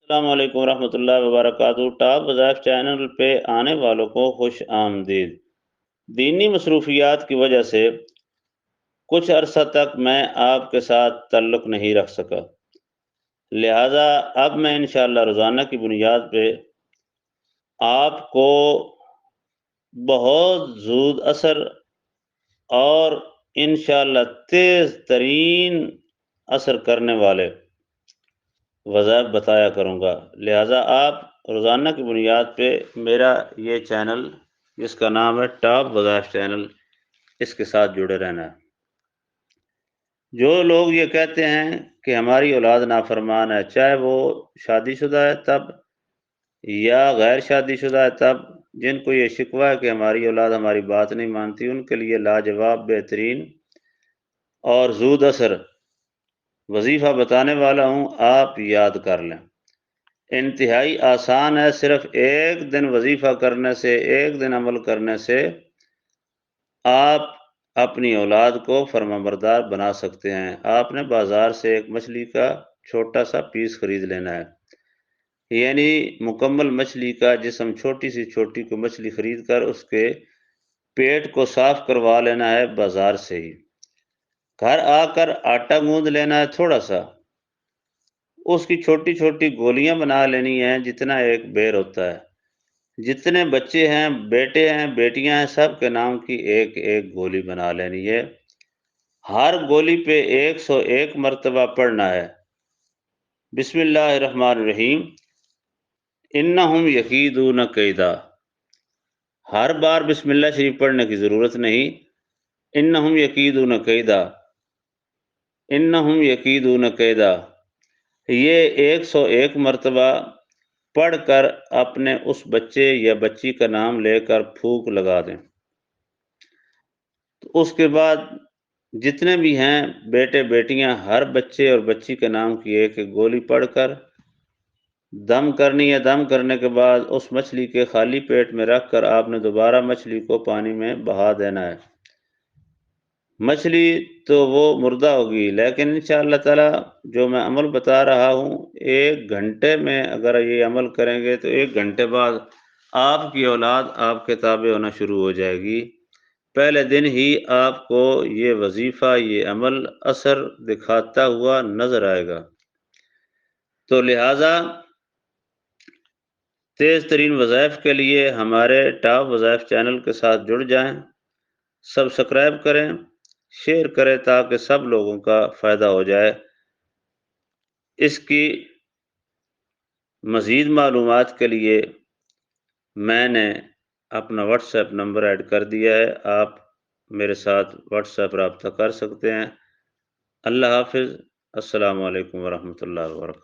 السلام علیکم ورحمۃ اللہ وبرکاتہ۔ ٹاپ وظائف چینل پہ آنے والوں کو خوش آمدید۔ دینی مصروفیات کی وجہ سے کچھ عرصہ تک میں آپ کے ساتھ تعلق نہیں رکھ سکا، لہٰذا اب میں انشاءاللہ روزانہ کی بنیاد پہ آپ کو بہت زود اثر اور انشاءاللہ تیز ترین اثر کرنے والے وظائف بتایا کروں گا، لہٰذا آپ روزانہ کی بنیاد پہ میرا یہ چینل جس کا نام ہے ٹاپ وظائف چینل، اس کے ساتھ جڑے رہنا ہے۔ جو لوگ یہ کہتے ہیں کہ ہماری اولاد نافرمان ہے، چاہے وہ شادی شدہ ہے تب یا غیر شادی شدہ ہے تب، جن کو یہ شکوہ ہے کہ ہماری اولاد ہماری بات نہیں مانتی، ان کے لیے لاجواب بہترین اور زود اثر وظیفہ بتانے والا ہوں، آپ یاد کر لیں۔ انتہائی آسان ہے، صرف ایک دن وظیفہ کرنے سے، ایک دن عمل کرنے سے آپ اپنی اولاد کو فرمانبردار بنا سکتے ہیں۔ آپ نے بازار سے ایک مچھلی کا چھوٹا سا پیس خرید لینا ہے، یعنی مکمل مچھلی کا جسم، چھوٹی سی چھوٹی کو مچھلی خرید کر اس کے پیٹ کو صاف کروا لینا ہے بازار سے ہی۔ گھر آ کر آٹا گوندھ لینا ہے تھوڑا سا، اس کی چھوٹی چھوٹی گولیاں بنا لینی ہیں جتنا ایک بیر ہوتا ہے۔ جتنے بچے ہیں، بیٹے ہیں، بیٹیاں ہیں، سب کے نام کی ایک ایک گولی بنا لینی ہے۔ ہر گولی پہ 101 مرتبہ پڑھنا ہے بسم اللہ الرحمن الرحیم، انہم یکیدون کیدا۔ ہر بار بسم اللہ شریف پڑھنے کی ضرورت نہیں، انہم یکیدون کیدا، انہم یکیدون کیدا، یہ 101 مرتبہ پڑھ کر اپنے اس بچے یا بچی کا نام لے کر پھونک لگا دیں۔ تو اس کے بعد جتنے بھی ہیں بیٹے بیٹیاں، ہر بچے اور بچی کے نام کی ایک ایک گولی پڑھ کر دم کرنی ہے۔ دم کرنے کے بعد اس مچھلی کے خالی پیٹ میں رکھ کر آپ نے دوبارہ مچھلی کو پانی میں بہا دینا ہے۔ مچھلی تو وہ مردہ ہوگی، لیکن انشاءاللہ تعالی جو میں عمل بتا رہا ہوں، 1 گھنٹے میں اگر یہ عمل کریں گے تو 1 گھنٹے بعد آپ کی اولاد آپ کے تابع ہونا شروع ہو جائے گی۔ پہلے دن ہی آپ کو یہ وظیفہ، یہ عمل اثر دکھاتا ہوا نظر آئے گا۔ تو لہٰذا تیز ترین وظائف کے لیے ہمارے ٹاپ وظائف چینل کے ساتھ جڑ جائیں، سبسکرائب کریں، شیئر کریں تاکہ سب لوگوں کا فائدہ ہو جائے۔ اس کی مزید معلومات کے لیے میں نے اپنا واٹس ایپ نمبر ایڈ کر دیا ہے، آپ میرے ساتھ واٹس ایپ رابطہ کر سکتے ہیں۔ اللہ حافظ، السلام علیکم ورحمۃ اللہ وبرکاتہ۔